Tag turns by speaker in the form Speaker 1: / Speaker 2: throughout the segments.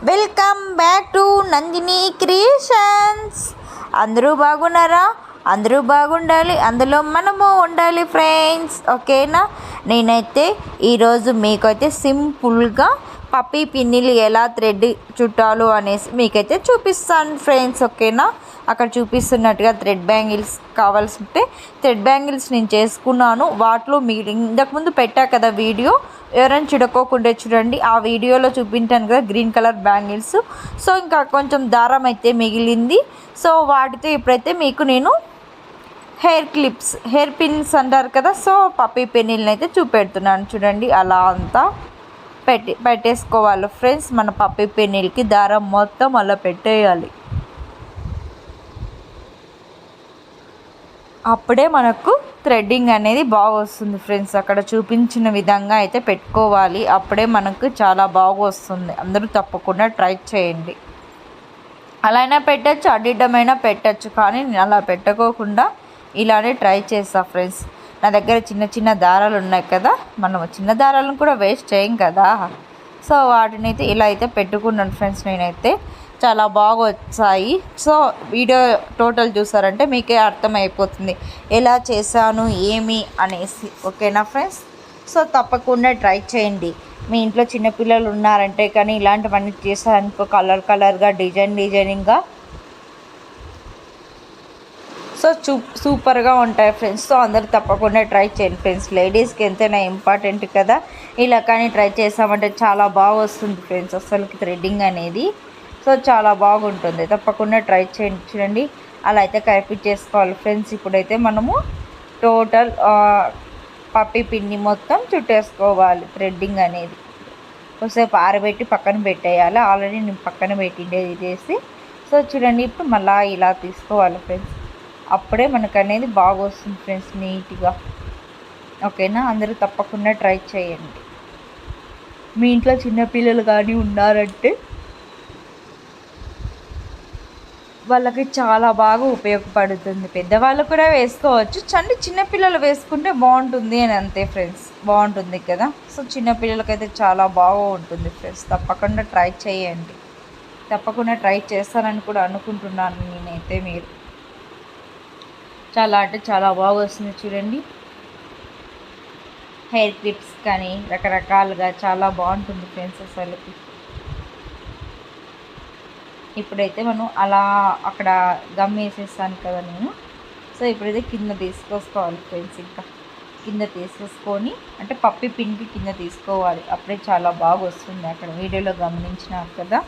Speaker 1: Welcome back to Nandini creations. అందరూ బాగున్నారా? అందరూ బాగుండాలి, అందులో మనము ఉండాలి ఫ్రెండ్స్. ఓకేనా? నేనైతే ఈరోజు మీకైతే సింపుల్గా పప్పీ పిన్నిలు ఎలా థ్రెడ్ చుట్టాలు అనేసి మీకైతే చూపిస్తాను ఫ్రెండ్స్. ఓకేనా? అక్కడ చూపిస్తున్నట్టుగా థ్రెడ్ బ్యాంగిల్స్ కావాల్సి ఉంటే థ్రెడ్ బ్యాంగిల్స్ నేను చేసుకున్నాను. వాటిలో మీరు ఇంతకుముందు పెట్టా కదా వీడియో, ఎవరైనా చూడకోకుండా చూడండి. ఆ వీడియోలో చూపించాను కదా గ్రీన్ కలర్ బ్యాంగిల్స్. సో ఇంకా కొంచెం దారం అయితే మిగిలింది. సో వాటితో ఇప్పుడైతే మీకు నేను హెయిర్ క్లిప్స్, హెయిర్ పిన్స్ అంటారు కదా, సో పప్పీ పెన్నీళ్ళని అయితే చూపెడుతున్నాను చూడండి. అలా అంతా పెట్టేసుకోవాలి ఫ్రెండ్స్. మన పప్పీ పెన్నీళ్ళకి దారం మొత్తం అలా పెట్టేయాలి. అప్పుడే మనకు థ్రెడ్డింగ్ అనేది బాగా వస్తుంది ఫ్రెండ్స్. అక్కడ చూపించిన విధంగా అయితే పెట్టుకోవాలి. అప్పుడే మనకు చాలా బాగా వస్తుంది. అందరూ తప్పకుండా ట్రై చేయండి. అలా అయినా పెట్టచ్చు, అడ్డిడ్డమైనా పెట్టచ్చు, కానీ నేను అలా పెట్టుకోకుండా ఇలానే ట్రై చేస్తా ఫ్రెండ్స్. నా దగ్గర చిన్న చిన్న దారాలు ఉన్నాయి కదా, మనం చిన్న దారాలను కూడా వేస్ట్ చేయం కదా, సో వాటిని అయితే ఇలా అయితే పెట్టుకున్నాను ఫ్రెండ్స్. నేనైతే చాలా బాగా వచ్చాయి. సో వీడియో టోటల్ చూసారంటే మీకే అర్థమైపోతుంది ఎలా చేశాను ఏమి అనేసి. ఓకేనా ఫ్రెండ్స్? సో తప్పకుండా ట్రై చేయండి. మీ ఇంట్లో చిన్నపిల్లలు ఉన్నారంటే కానీ ఇలాంటివన్నీ చేశారనుకో, కలర్గా డిజైనింగ్గా, సో సూపర్గా ఉంటాయి ఫ్రెండ్స్. సో అందరూ తప్పకుండా ట్రై చేయండి ఫ్రెండ్స్. లేడీస్కి ఎంతైనా ఇంపార్టెంట్ కదా. ఇలా కానీ ట్రై చేసామంటే చాలా బాగా వస్తుంది ఫ్రెండ్స్ అసలుకి థ్రెడ్డింగ్ అనేది. సో చాలా బాగుంటుంది. తప్పకుండా ట్రై చేయండి. చూడండి అలా అయితే కలిపి చేసుకోవాలి ఫ్రెండ్స్. ఇప్పుడైతే మనము టోటల్ పప్పీ పిన్ని మొత్తం చుట్టేసుకోవాలి థ్రెడ్డింగ్ అనేది. కొద్దిసేపు ఆరబెట్టి పక్కన పెట్టేయాలి. ఆల్రెడీ నేను పక్కన పెట్టిండేది చేసి. సో చూడండి ఇప్పుడు మళ్ళీ ఇలా తీసుకోవాలి ఫ్రెండ్స్. అప్పుడే మనకు అనేది బాగా వస్తుంది ఫ్రెండ్స్ నీట్గా. ఓకేనా? అందరూ తప్పకుండా ట్రై చేయండి. మీ ఇంట్లో చిన్నపిల్లలు కానీ ఉన్నారంటే వాళ్ళకి చాలా బాగా ఉపయోగపడుతుంది. పెద్దవాళ్ళు కూడా వేసుకోవచ్చు, చిన్నపిల్లలు వేసుకుంటే బాగుంటుంది అని అంతే ఫ్రెండ్స్. బాగుంటుంది కదా. సో చిన్నపిల్లలకైతే చాలా బాగా ఉంటుంది ఫ్రెండ్స్. తప్పకుండా ట్రై చేయండి. తప్పకుండా ట్రై చేస్తానని కూడా అనుకుంటున్నాను నేనైతే. మీరు చాలా అంటే చాలా బాగా వస్తుంది చూడండి. హెయిర్ క్లిప్స్ కానీ రకరకాలుగా చాలా బాగుంటుంది ఫ్రెండ్స్ అసలుకి. ఇప్పుడైతే మనం అలా అక్కడ గమ్ వేసేస్తాను కదా నేను. సో ఇప్పుడైతే కింద తీసుకోవాలి ఫ్రెండ్స్. ఇంకా కింద తీసేసుకొని, అంటే పప్పీ పిన్కి కింద తీసుకోవాలి. అప్పుడే చాలా బాగా వస్తుంది. అక్కడ వీడియోలో గమనించినారు కదా.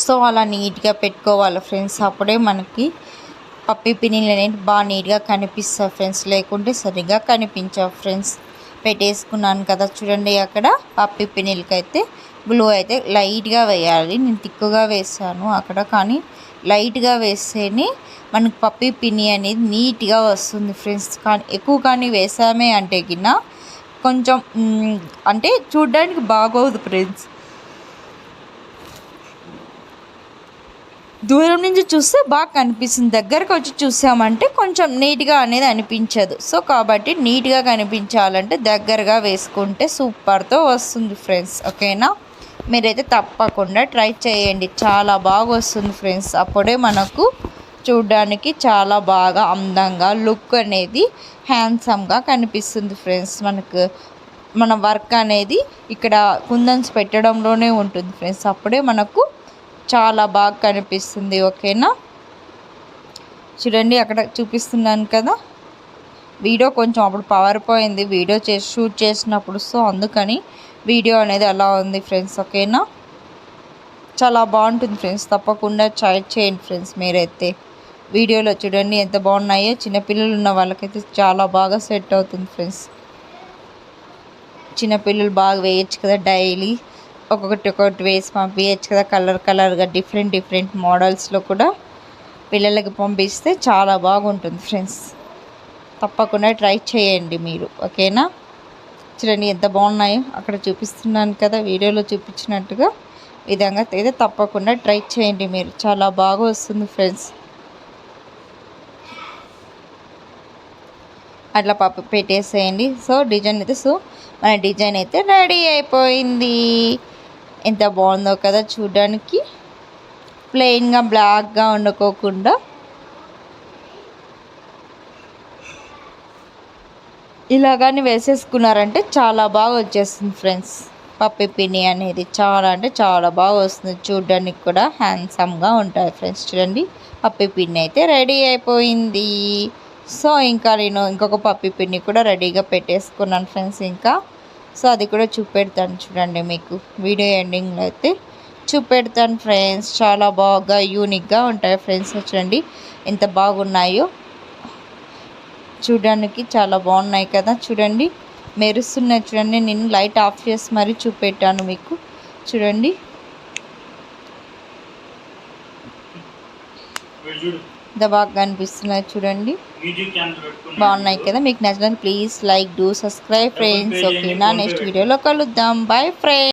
Speaker 1: సో అలా నీట్గా పెట్టుకోవాలి ఫ్రెండ్స్. అప్పుడే మనకి పప్పి పిన్నీలు అనేవి బాగా నీట్గా కనిపిస్తాయి ఫ్రెండ్స్, లేకుంటే సరిగ్గా కనిపించవు ఫ్రెండ్స్. పెట్టేసుకున్నాను కదా చూడండి. అక్కడ పప్పి పిన్నీలకి అయితే గ్లూ అయితే లైట్గా వేయాలి. నేను తిక్కుగా వేసాను అక్కడ, కానీ లైట్గా వేస్తేనే మనకి పప్పి పిన్ని అనేది నీట్గా వస్తుంది ఫ్రెండ్స్. కానీ ఎక్కువ కానీ వేసామే అంటే గిన్న కొంచెం అంటే చూడ్డానికి బాగోదు ఫ్రెండ్స్. దూరం నుంచి చూస్తే బాగా కనిపిస్తుంది, దగ్గరకు వచ్చి చూసామంటే కొంచెం నీట్గా అనేది అనిపించదు. సో కాబట్టి నీట్గా కనిపించాలంటే దగ్గరగా వేసుకుంటే సూపర్తో వస్తుంది ఫ్రెండ్స్. ఓకేనా, మీరైతే తప్పకుండా ట్రై చేయండి, చాలా బాగా వస్తుంది ఫ్రెండ్స్. అప్పుడే మనకు చూడడానికి చాలా బాగా అందంగా లుక్ అనేది హ్యాండ్సమ్గా కనిపిస్తుంది ఫ్రెండ్స్. మన వర్క్ అనేది ఇక్కడ కుందన్స్ పెట్టడంలోనే ఉంటుంది ఫ్రెండ్స్. అప్పుడే మనకు చాలా బాగా కనిపిస్తుంది. ఓకేనా, చూడండి అక్కడ చూపిస్తున్నాను కదా. వీడియో కొంచెం అప్పుడు పవర్ పోయింది వీడియో షూట్ చేసినప్పుడు, సో అందుకని వీడియో అనేది అలా ఉంది ఫ్రెండ్స్. ఓకేనా, చాలా బాగుంటుంది ఫ్రెండ్స్, తప్పకుండా ట్రై చేయండి ఫ్రెండ్స్. మీరైతే వీడియోలో చూడండి ఎంత బాగున్నాయో. చిన్నపిల్లలు ఉన్న వాళ్ళకైతే చాలా బాగా సెట్ అవుతుంది ఫ్రెండ్స్. చిన్నపిల్లలు బాగా వేయచ్చు కదా, డైలీ ఒక్కొక్కటి వేసి పంపించచ్చు కదా, కలర్గా డిఫరెంట్ మోడల్స్లో కూడా పిల్లలకి పంపిస్తే చాలా బాగుంటుంది ఫ్రెండ్స్. తప్పకుండా ట్రై చేయండి మీరు. ఓకేనా, చూడండి ఎంత బాగున్నాయో. అక్కడ చూపిస్తున్నాను కదా వీడియోలో చూపించినట్టుగా విధంగా అయితే తప్పకుండా ట్రై చేయండి మీరు, చాలా బాగా వస్తుంది ఫ్రెండ్స్. అట్లా పెట్టేసేయండి. సో మన డిజైన్ అయితే రెడీ అయిపోయింది. ఎంత బాగుందో కదా చూడడానికి. ప్లెయిన్గా బ్లాక్గా వండుకోకుండా ఇలాగాని వేసేసుకున్నారంటే చాలా బాగా వచ్చేస్తుంది ఫ్రెండ్స్. పప్పి పిన్ని అనేది చాలా అంటే చాలా బాగా వస్తుంది, చూడడానికి కూడా హ్యాండ్సమ్గా ఉంటాయి ఫ్రెండ్స్. చూడండి పప్పి పిన్ని అయితే రెడీ అయిపోయింది. సో ఇంకా నేను ఇంకొక పప్పి పిన్ని కూడా రెడీగా పెట్టేసుకున్నాను ఫ్రెండ్స్. ఇంకా సో అది కూడా చూపెడతాను చూడండి, మీకు వీడియో ఎండింగ్లో అయితే చూపెడతాను ఫ్రెండ్స్. చాలా బాగా యూనిక్గా ఉంటాయి ఫ్రెండ్స్. చూడండి ఎంత బాగున్నాయో, చూడడానికి చాలా బాగున్నాయి కదా. చూడండి మెరుస్తున్నాయి చూడండి. నేను లైట్ ఆఫ్ చేసి మరీ చూపెట్టాను మీకు. చూడండి ఎంత బాగా కనిపిస్తున్నాయి చూడండి, బాగున్నాయి కదా. మీకు నచ్చినట్టు please like, do subscribe friends. ఓకేనా, నెక్స్ట్ వీడియోలో కలుద్దాం. Bye friends.